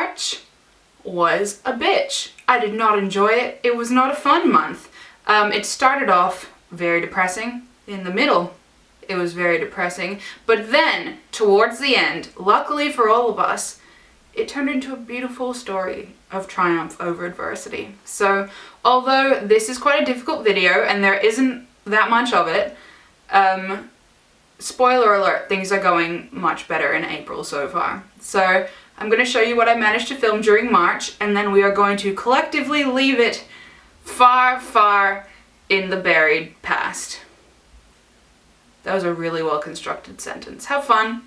March was a bitch. I did not enjoy it. It was not a fun month. It started off very depressing. In the middle, it was very depressing. But then, towards the end, luckily for all of us, it turned into a beautiful story of triumph over adversity. So, although this is quite a difficult video and there isn't that much of it, spoiler alert, things are going much better in April so far. So, I'm going to show you what I managed to film during March, and then we are going to collectively leave it far, far in the buried past. That was a really well constructed sentence. Have fun.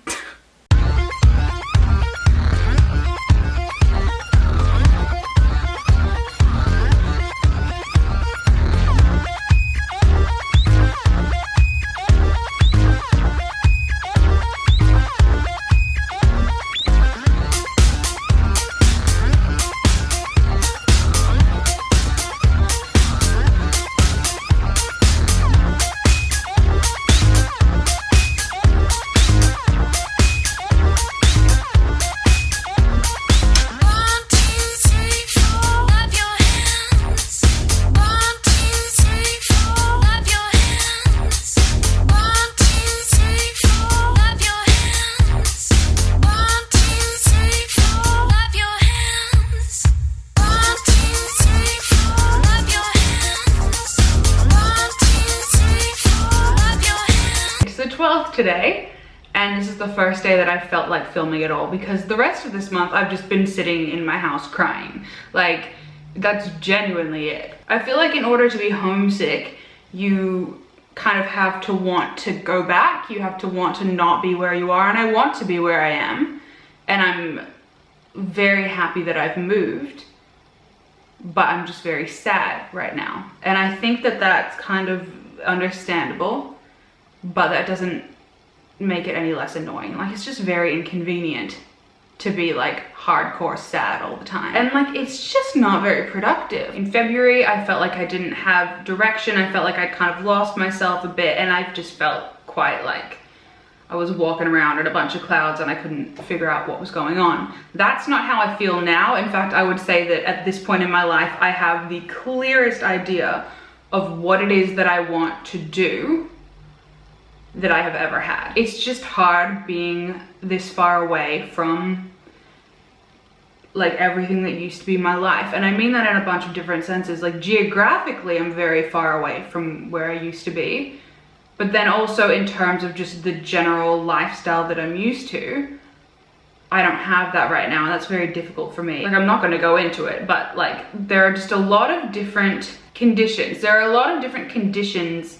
Today, and this is the first day that I felt like filming at all, because the rest of this month I've just been sitting in my house crying. Like, that's genuinely it. I feel like in order to be homesick, you kind of have to want to go back, you have to want to not be where you are, and I want to be where I am, and I'm very happy that I've moved, but I'm just very sad right now. And I think that that's kind of understandable, but that doesn't make it any less annoying. Like, it's just very inconvenient to be like hardcore sad all the time, and like it's just not very productive. In February I felt like I didn't have direction, I felt like I kind of lost myself a bit, and I just felt quite like I was walking around in a bunch of clouds and I couldn't figure out what was going on. That's not how I feel now. In fact, I would say that at this point in my life I have the clearest idea of what it is that I want to do that I have ever had. It's just hard being this far away from like everything that used to be my life. And I mean that in a bunch of different senses. Like, geographically, I'm very far away from where I used to be. But then also in terms of just the general lifestyle that I'm used to, I don't have that right now, and that's very difficult for me. Like, I'm not gonna go into it, but like, there are just a lot of different conditions. There are a lot of different conditions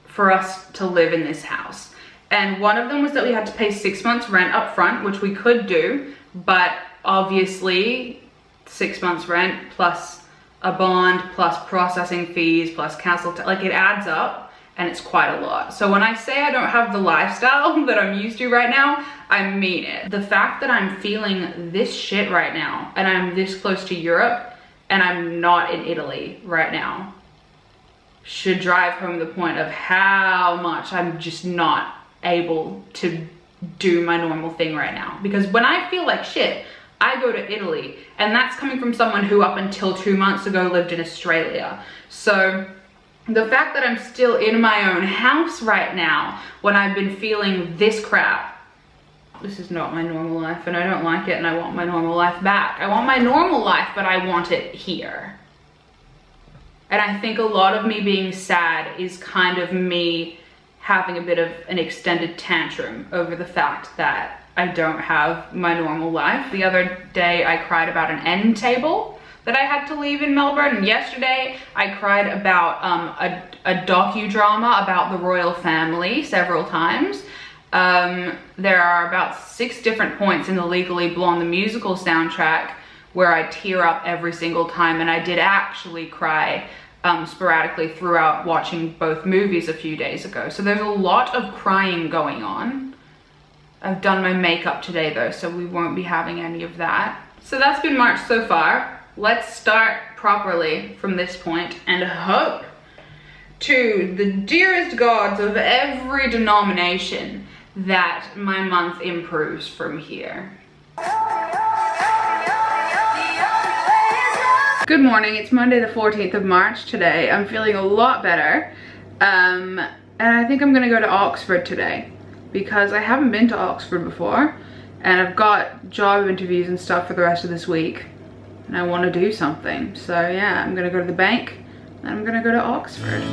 for us to live in this house. And one of them was that we had to pay 6 months rent up front, which we could do, but obviously 6 months rent plus a bond plus processing fees plus council tax, like, it adds up and it's quite a lot. So when I say I don't have the lifestyle that I'm used to right now, I mean it. The fact that I'm feeling this shit right now and I'm this close to Europe and I'm not in Italy right now should drive home the point of how much I'm just not able to do my normal thing right now. Because when I feel like shit, I go to Italy, and that's coming from someone who up until 2 months ago lived in Australia. So the fact that I'm still in my own house right now when I've been feeling this crap, this is not my normal life and I don't like it, and I want my normal life back. I want my normal life, but I want it here. And I think a lot of me being sad is kind of me having a bit of an extended tantrum over the fact that I don't have my normal life. The other day I cried about an end table that I had to leave in Melbourne, and yesterday I cried about a docudrama about the royal family several times. There are about 6 different points in the Legally Blonde, the musical soundtrack, where I tear up every single time, and I did actually cry sporadically throughout watching both movies a few days ago. So there's a lot of crying going on. I've done my makeup today though, so we won't be having any of that. So that's been March so far. Let's start properly from this point and hope to the dearest gods of every denomination that my month improves from here. Good morning, it's Monday the 14th of March today. I'm feeling a lot better. And I think I'm gonna go to Oxford today because I haven't been to Oxford before and I've got job interviews and stuff for the rest of this week and I want to do something. So yeah, I'm gonna go to the bank and I'm gonna go to Oxford.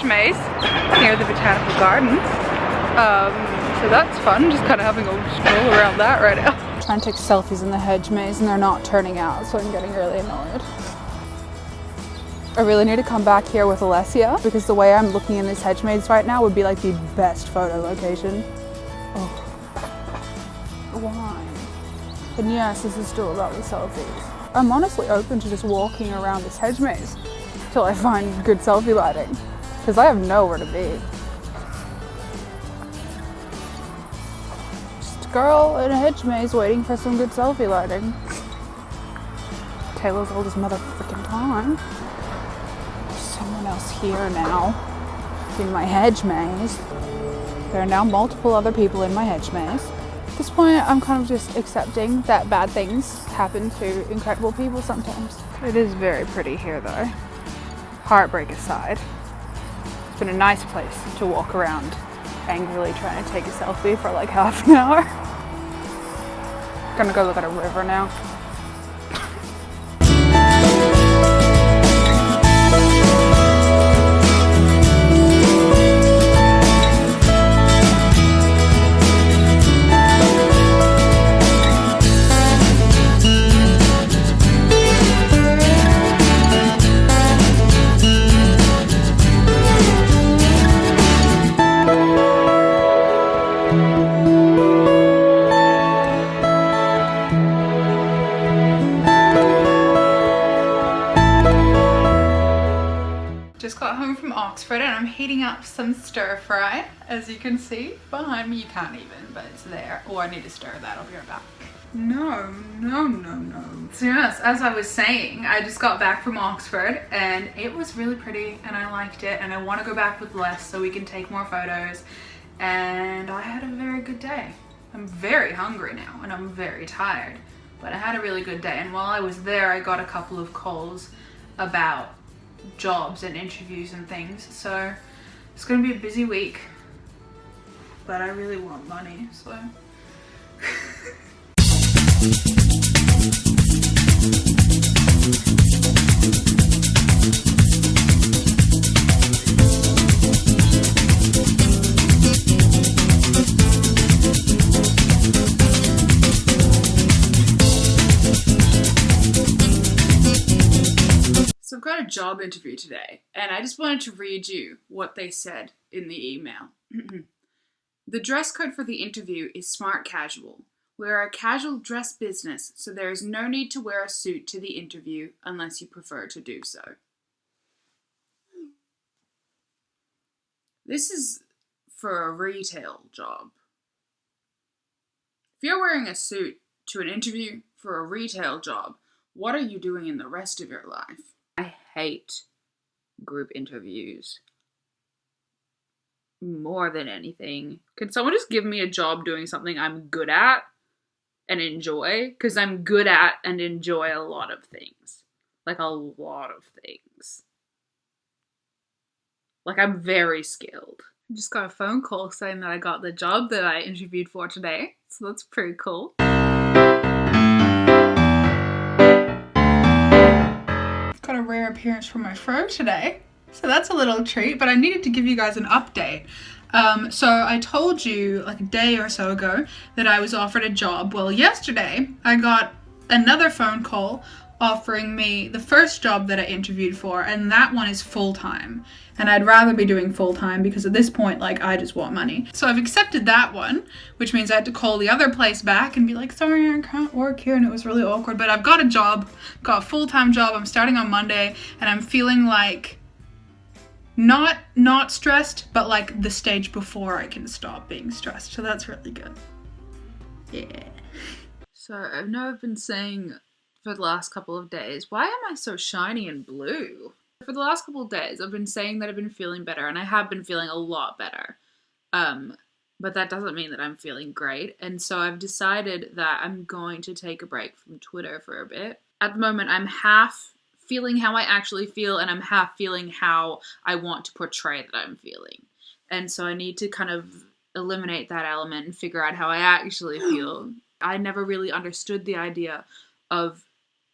Maze near the botanical gardens, so that's fun, just kind of having a stroll around that right now. I'm trying to take selfies in the hedge maze and they're not turning out, so I'm getting really annoyed. I really need to come back here with Alessia because the way I'm looking in this hedge maze right now would be like the best photo location. Oh, why? And yes, this is still about the selfies. I'm honestly open to just walking around this hedge maze till I find good selfie lighting. Because I have nowhere to be. Just a girl in a hedge maze waiting for some good selfie lighting. Taylor's old as motherfucking time. There's someone else here now in my hedge maze. There are now multiple other people in my hedge maze. At this point, I'm kind of just accepting that bad things happen to incredible people sometimes. It is very pretty here though. Heartbreak aside. Been a nice place to walk around angrily trying to take a selfie for like half an hour. Gonna go look at a river now. Just got home from Oxford and I'm heating up some stir fry. As you can see behind me, you can't even, but it's there. Oh, I need to stir that, I'll be right back. No. So yes, as I was saying, I just got back from Oxford and it was really pretty and I liked it and I want to go back with Les so we can take more photos, and I had a very good day. I'm very hungry now and I'm very tired, but I had a really good day, and while I was there I got a couple of calls about jobs and interviews and things, so it's gonna be a busy week, but I really want money, so So I've got a job interview today, and I just wanted to read you what they said in the email. The dress code for the interview is smart casual. We are a casual dress business, so there is no need to wear a suit to the interview unless you prefer to do so. This is for a retail job. If you're wearing a suit to an interview for a retail job, what are you doing in the rest of your life? I hate group interviews more than anything. Can someone just give me a job doing something I'm good at and enjoy? Because I'm good at and enjoy a lot of things. Like a lot of things. Like I'm very skilled. I just got a phone call saying that I got the job that I interviewed for today. So that's pretty cool. Got a rare appearance from my fro today, so that's a little treat, but I needed to give you guys an update. So I told you like a day or so ago that I was offered a job. Well, yesterday I got another phone call offering me the first job that I interviewed for, and that one is full-time. And I'd rather be doing full-time because at this point, like, I just want money. So I've accepted that one, which means I had to call the other place back and be like, sorry, I can't work here, and it was really awkward. But I've got a job, got a full-time job, I'm starting on Monday, and I'm feeling like not stressed, but like the stage before I can stop being stressed. So that's really good. Yeah. So I know I've been saying for the last couple of days, why am I so shiny and blue? For the last couple of days, I've been saying that I've been feeling better, and I have been feeling a lot better. But that doesn't mean that I'm feeling great. And so I've decided that I'm going to take a break from Twitter for a bit. At the moment, I'm half feeling how I actually feel, and I'm half feeling how I want to portray that I'm feeling. And so I need to kind of eliminate that element and figure out how I actually feel. I never really understood the idea of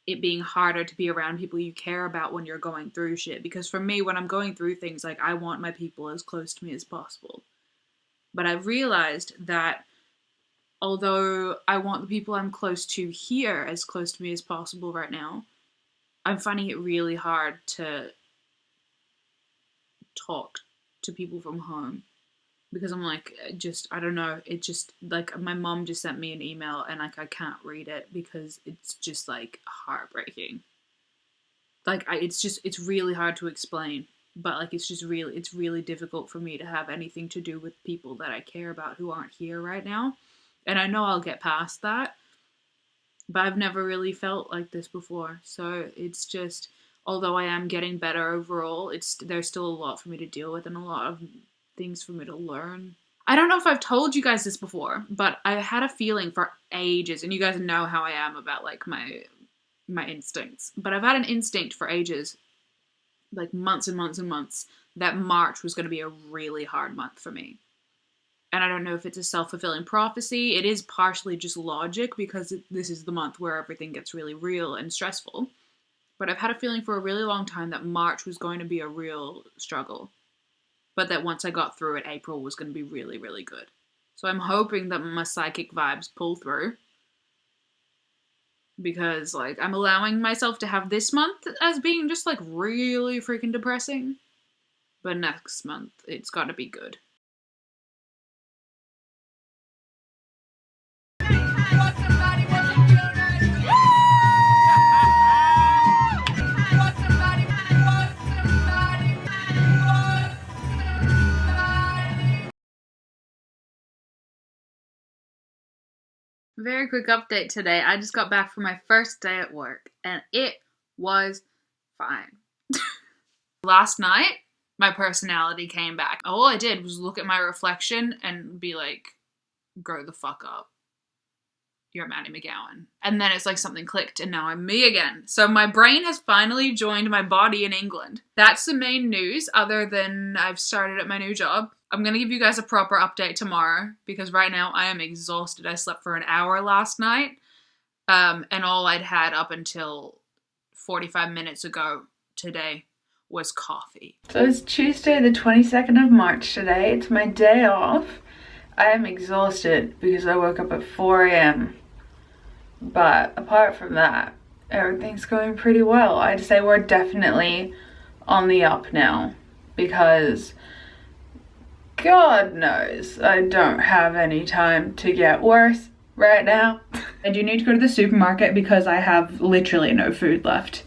it being harder to be around people you care about when you're going through shit. Because for me, when I'm going through things, like, I want my people as close to me as possible. But I've realized that although I want the people I'm close to here as close to me as possible right now, I'm finding it really hard to talk to people from home. Because I'm like, I don't know, it just, like, my mom just sent me an email and, like, I can't read it because it's just, like, heartbreaking. Like, it's really hard to explain, but, like, it's really difficult for me to have anything to do with people that I care about who aren't here right now. And I know I'll get past that, but I've never really felt like this before. So it's just, although I am getting better overall, there's still a lot for me to deal with and a lot of things for me to learn. I don't know if I've told you guys this before, but I had a feeling for ages, and you guys know how I am about, like, my instincts, but I've had an instinct for ages, like months and months and months, that March was going to be a really hard month for me. And I don't know if it's a self-fulfilling prophecy. It is partially just logic because this is the month where everything gets really real and stressful. But I've had a feeling for a really long time that March was going to be a real struggle. But that once I got through it, April was going to be really, really good. So I'm hoping that my psychic vibes pull through. Because, like, I'm allowing myself to have this month as being just, like, really freaking depressing. But next month, it's gotta be good. Very quick update today. I just got back from my first day at work, and it was fine. Last night, my personality came back. All I did was look at my reflection and be like, grow the fuck up. You're Maddie McGowan. And then it's like something clicked, and now I'm me again. So my brain has finally joined my body in England. That's the main news, other than I've started at my new job. I'm gonna give you guys a proper update tomorrow, because right now I am exhausted. I slept for an hour last night, and all I'd had up until 45 minutes ago today was coffee. So it's Tuesday the 22nd of March today. It's my day off. I am exhausted because I woke up at 4 a.m. But apart from that, everything's going pretty well. I'd say we're definitely on the up now, because God knows I don't have any time to get worse right now. I do need to go to the supermarket because I have literally no food left.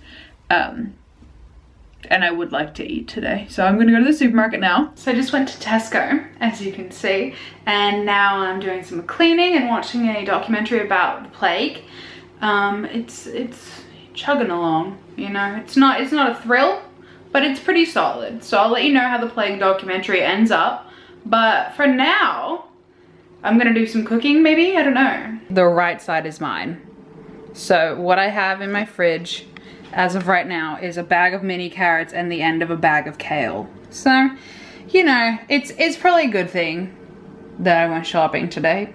And I would like to eat today. So I'm gonna go to the supermarket now. So I just went to Tesco, as you can see, and now I'm doing some cleaning and watching a documentary about the plague. It's chugging along, you know. It's not a thrill, but it's pretty solid. So I'll let you know how the plague documentary ends up. But for now, I'm gonna do some cooking maybe, I don't know. The right side is mine. So what I have in my fridge as of right now is a bag of mini carrots and the end of a bag of kale. So, you know, it's probably a good thing that I went shopping today.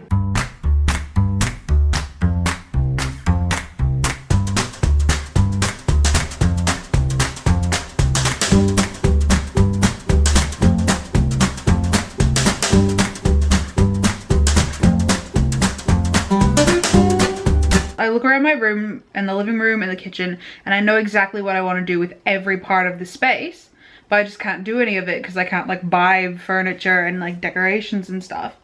around my room and the living room and the kitchen, and I know exactly what I want to do with every part of the space, but I just can't do any of it because I can't like buy furniture and like decorations and stuff.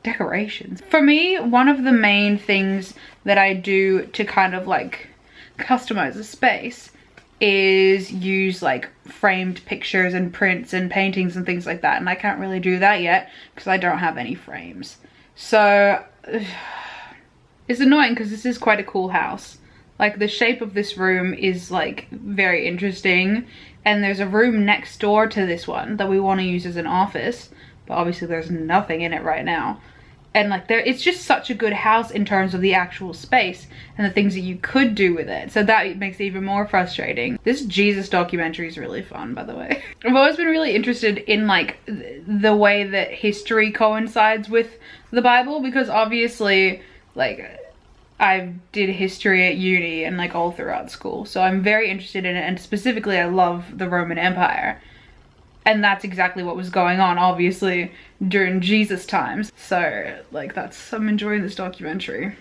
Decorations. For me, one of the main things that I do to kind of like customize a space is use like framed pictures and prints and paintings and things like that, and I can't really do that yet because I don't have any frames. So it's annoying because this is quite a cool house. Like the shape of this room is like very interesting, and there's a room next door to this one that we want to use as an office, but obviously there's nothing in it right now. And like it's just such a good house in terms of the actual space and the things that you could do with it. So that makes it even more frustrating. This Jesus documentary is really fun, by the way. I've always been really interested in like the way that history coincides with the Bible, because obviously like I did history at uni and like all throughout school. So I'm very interested in it, and specifically I love the Roman Empire. And that's exactly what was going on, obviously, during Jesus times. So, like, I'm enjoying this documentary.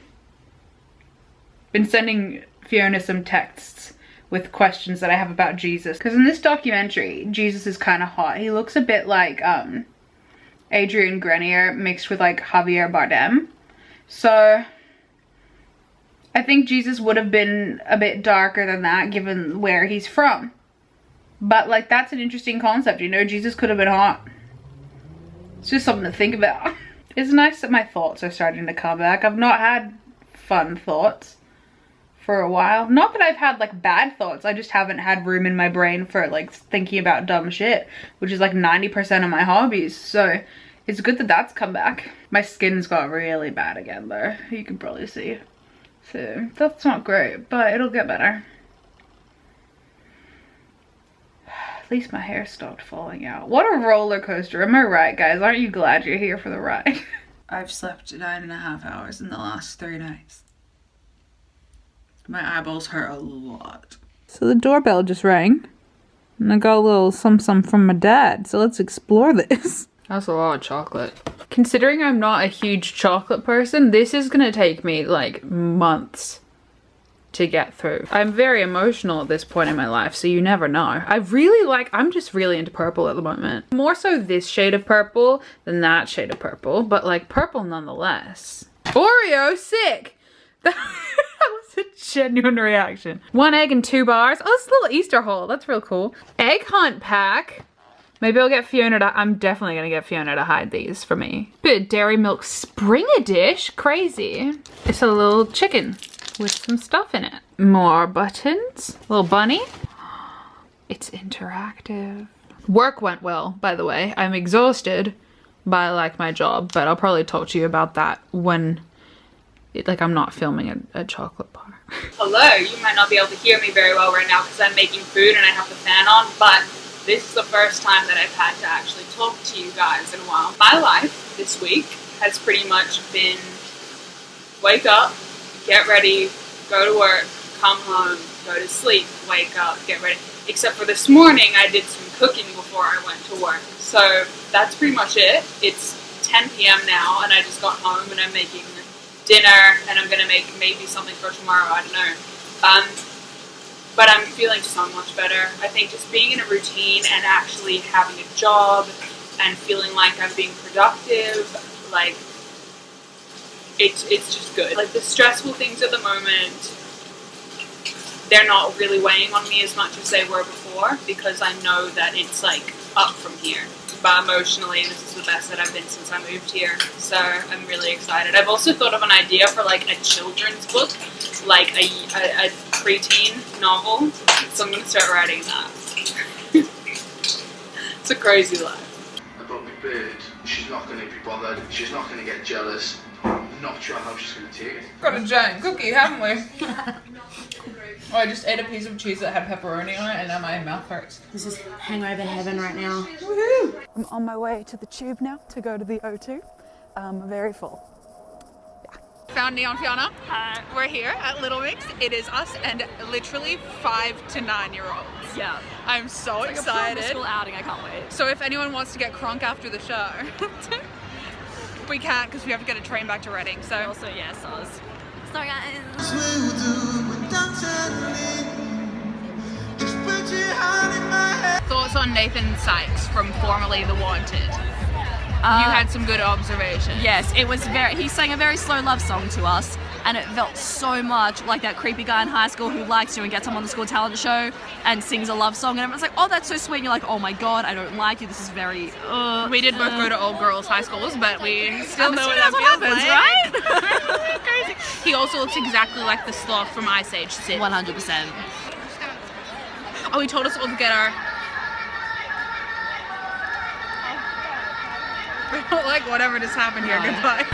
Been sending Fiona some texts with questions that I have about Jesus. Because in this documentary, Jesus is kind of hot. He looks a bit like Adrian Grenier mixed with, like, Javier Bardem. So, I think Jesus would have been a bit darker than that, given where he's from. But like, that's an interesting concept, you know, Jesus could have been hot. It's just something to think about. It's nice that my thoughts are starting to come back. I've not had fun thoughts for a while. Not that I've had like bad thoughts, I just haven't had room in my brain for like thinking about dumb shit, which is like 90% of my hobbies. So it's good that that's come back. My skin's got really bad again though, you can probably see. So that's not great, but it'll get better. At least my hair stopped falling out. What a roller coaster, am I right guys? Aren't you glad you're here for the ride? I've slept 9.5 hours in the last 3 nights. My eyeballs hurt a lot. So the doorbell just rang, and I got a little some from my dad, so let's explore this. That's a lot of chocolate. Considering I'm not a huge chocolate person, this is gonna take me like months to get through. I'm very emotional at this point in my life, so you never know. I'm just really into purple at the moment. More so this shade of purple than that shade of purple, but like purple nonetheless. Oreo, sick! That was a genuine reaction. 1 egg and 2 bars. Oh, it's a little Easter haul. That's real cool. Egg hunt pack. Maybe I'll get Fiona to, I'm definitely gonna get Fiona to hide these for me. Bit of Dairy Milk Springer dish, crazy. It's a little chicken with some stuff in it. More buttons, little bunny. It's interactive. Work went well, by the way. I'm exhausted, but I like my job, but I'll probably talk to you about that when I'm not filming a chocolate bar. Hello, you might not be able to hear me very well right now because I'm making food and I have the fan on, but this is the first time that I've had to actually talk to you guys in a while. My life this week has pretty much been wake up, get ready, go to work, come home, go to sleep, wake up, get ready. Except for this morning, I did some cooking before I went to work. So that's pretty much it. It's 10 p.m. now and I just got home and I'm making dinner and I'm gonna make maybe something for tomorrow, I don't know. But I'm feeling so much better. I think just being in a routine and actually having a job and feeling like I'm being productive, like, it's just good. Like, the stressful things at the moment, they're not really weighing on me as much as they were before because I know that it's, like, up from here. But emotionally, this is the best that I've been since I moved here. So I'm really excited. I've also thought of an idea for, like, a children's book, like a preteen novel. So I'm going to start writing that. It's a crazy life. About my bird, she's not going to be bothered. She's not going to get jealous. I'm not sure how she's going to take it. Got a giant cookie, haven't we? Oh, I just ate a piece of cheese that had pepperoni on it and now my mouth hurts. This is hangover heaven right now. Woohoo! I'm on my way to the tube now to go to the O2. Very full. Yeah. Found Neon Fiona. We're here at Little Mix. It is us and literally 5 to 9-year-olds. Yeah. I'm so it's excited. Like a school outing, I can't wait. So if anyone wants to get crunk after the show, we can't because we have to get a train back to Reading. So also, yes, us. Sorry, guys. Thoughts on Nathan Sykes from formerly The Wanted? You had some good observations. Yes, it was he sang a very slow love song to us, and it felt so much like that creepy guy in high school who likes you and gets him on the school talent show and sings a love song, and everyone's like, oh, that's so sweet, and you're like, oh my god, I don't like you, this is very, We did both go to all girls high schools, but we still know that's what what that feels happens, like. Crazy. He also looks exactly like the sloth from Ice Age, Sid. 100%. Oh, he told us all to get our... We don't like whatever just happened here. Goodbye.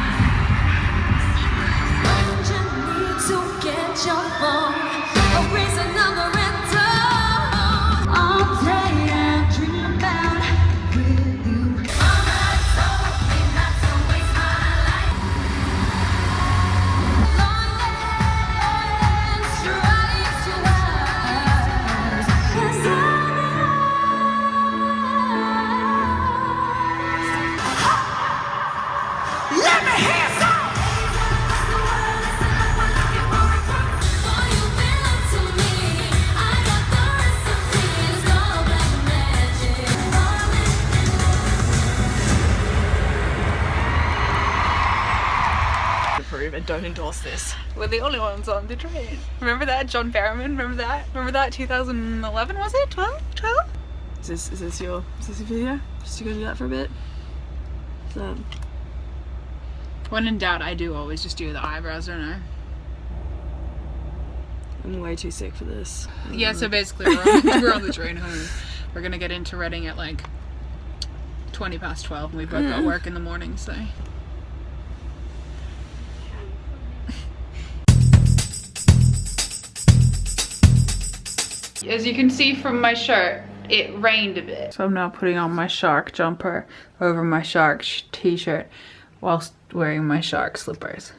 And don't endorse this. We're the only ones on the train. Remember that? John Barrowman? Remember that? Remember that? 2011 was it? 12? Is this your video? Just to go do that for a bit? So When in doubt, I do always just do the eyebrows, don't I? I'm way too sick for this. Yeah, so basically we're on the train home. We're gonna get into Reading at like 20 past 12 and we both got work in the morning, so. As you can see from my shirt, it rained a bit. So I'm now putting on my shark jumper over my shark t-shirt whilst wearing my shark slippers.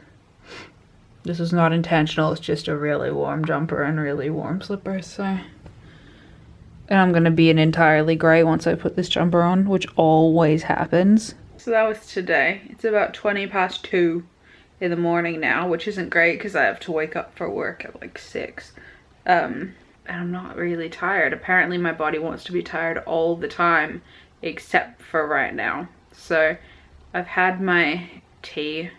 This is not intentional, it's just a really warm jumper and really warm slippers, so. And I'm gonna be in entirely grey once I put this jumper on, which always happens. So that was today. It's about 20 past 2 in the morning now, which isn't great because I have to wake up for work at like 6. And I'm not really tired. Apparently my body wants to be tired all the time, except for right now. So I've had my tea.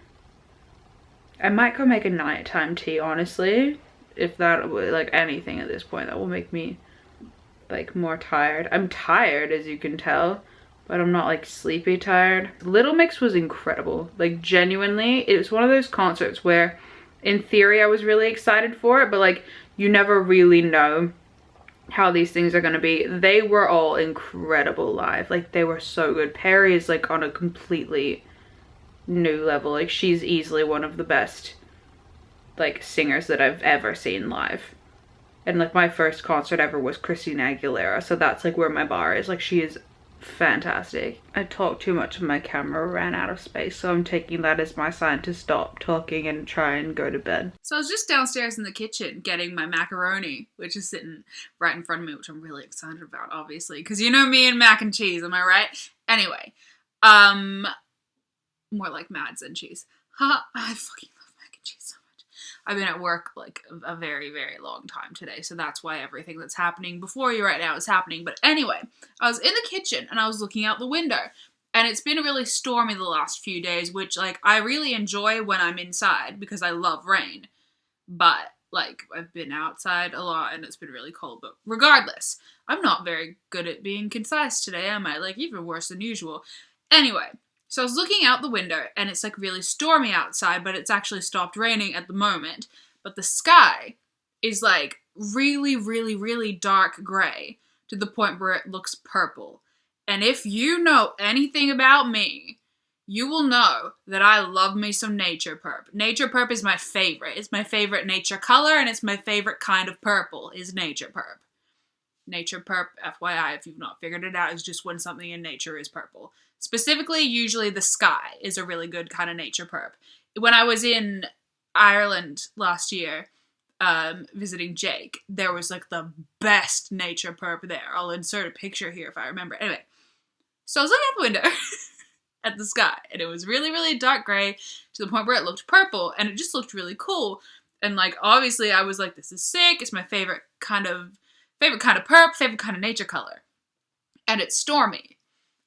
I might go make a nighttime tea, honestly. If that, like anything at this point, that will make me like more tired. I'm tired, as you can tell, but I'm not like sleepy tired. Little Mix was incredible. Like genuinely, it was one of those concerts where in theory I was really excited for it, but like you never really know how these things are gonna be. They were all incredible live. Like they were so good. Perry is like on a completely new level. Like she's easily one of the best like singers that I've ever seen live. And like my first concert ever was Christina Aguilera, so that's like where my bar is. Like she is fantastic. I talked too much and my camera ran out of space, so I'm taking that as my sign to stop talking and try and go to bed. So I was just downstairs in the kitchen getting my macaroni, which is sitting right in front of me, which I'm really excited about, obviously, because you know me and mac and cheese, am I right? Anyway, more like Mads than cheese. I fucking love mac and cheese so much. I've been at work like a very, very long time today, so that's why everything that's happening before you right now is happening. But anyway, I was in the kitchen and I was looking out the window, and it's been really stormy the last few days, which like I really enjoy when I'm inside because I love rain. But like I've been outside a lot and it's been really cold. But regardless, I'm not very good at being concise today, am I? Like even worse than usual. Anyway, so I was looking out the window and it's like really stormy outside, but it's actually stopped raining at the moment. But the sky is like really, really, really dark gray to the point where it looks purple. And if you know anything about me, you will know that I love me some nature perp. Nature perp is my favorite. It's my favorite nature color and it's my favorite kind of purple is nature perp. Nature perp, FYI, if you've not figured it out, is just when something in nature is purple. Specifically, usually the sky is a really good kind of nature perp. When I was in Ireland last year, visiting Jake, there was like the best nature perp there. I'll insert a picture here if I remember. Anyway, so I was looking out the window at the sky. And it was really, really dark gray to the point where it looked purple, and it just looked really cool. And like, obviously I was like, this is sick. It's my favorite kind of purple, favorite kind of nature color. And it's stormy.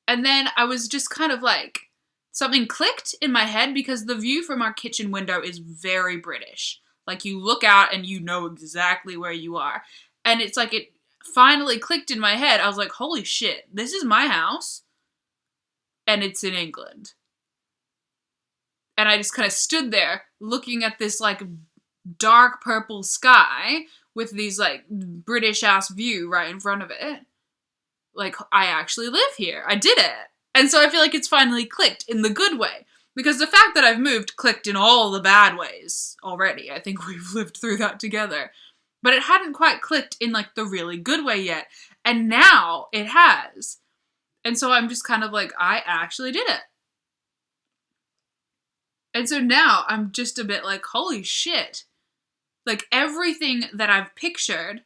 And then I was just kind of like, something clicked in my head because the view from our kitchen window is very British. Like, you look out and you know exactly where you are. And it's like, it finally clicked in my head. I was like, holy shit, this is my house. And it's in England. And I just kind of stood there looking at this like dark purple sky with these like British ass view right in front of it. Like, I actually live here. I did it. And so I feel like it's finally clicked in the good way. Because the fact that I've moved clicked in all the bad ways already. I think we've lived through that together. But it hadn't quite clicked in like the really good way yet. And now it has. And so I'm just kind of like, I actually did it. And so now I'm just a bit like, holy shit. Like, everything that I've pictured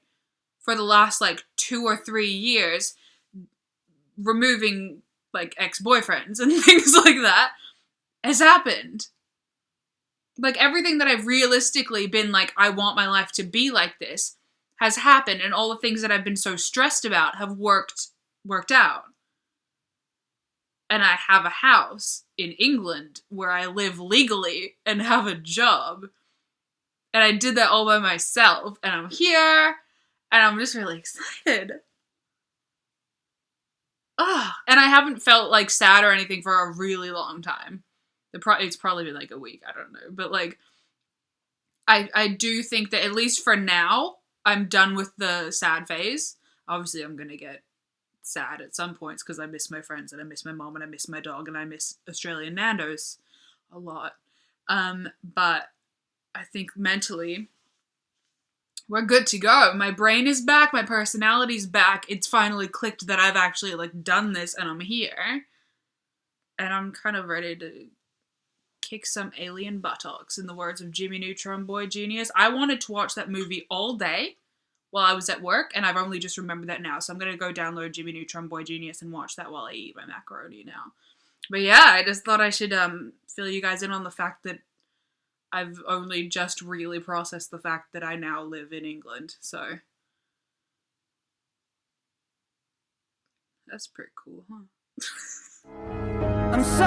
for the last like 2 or 3 years, removing like ex-boyfriends and things like that, has happened. Like, everything that I've realistically been like, I want my life to be like this, has happened, and all the things that I've been so stressed about have worked out. And I have a house in England where I live legally and have a job. And I did that all by myself, and I'm here, and I'm just really excited. And I haven't felt like sad or anything for a really long time. It's probably been like a week, I don't know. But like, I do think that at least for now, I'm done with the sad phase. Obviously, I'm going to get sad at some points because I miss my friends and I miss my mom and I miss my dog and I miss Australian Nando's a lot. But I think mentally, we're good to go. My brain is back. My personality's back. It's finally clicked that I've actually like done this and I'm here. And I'm kind of ready to kick some alien buttocks, in the words of Jimmy Neutron Boy Genius. I wanted to watch that movie all day while I was at work, and I've only just remembered that now. So I'm going to go download Jimmy Neutron Boy Genius and watch that while I eat my macaroni now. But yeah, I just thought I should fill you guys in on the fact that I've only just really processed the fact that I now live in England. So that's pretty cool, huh? I'm so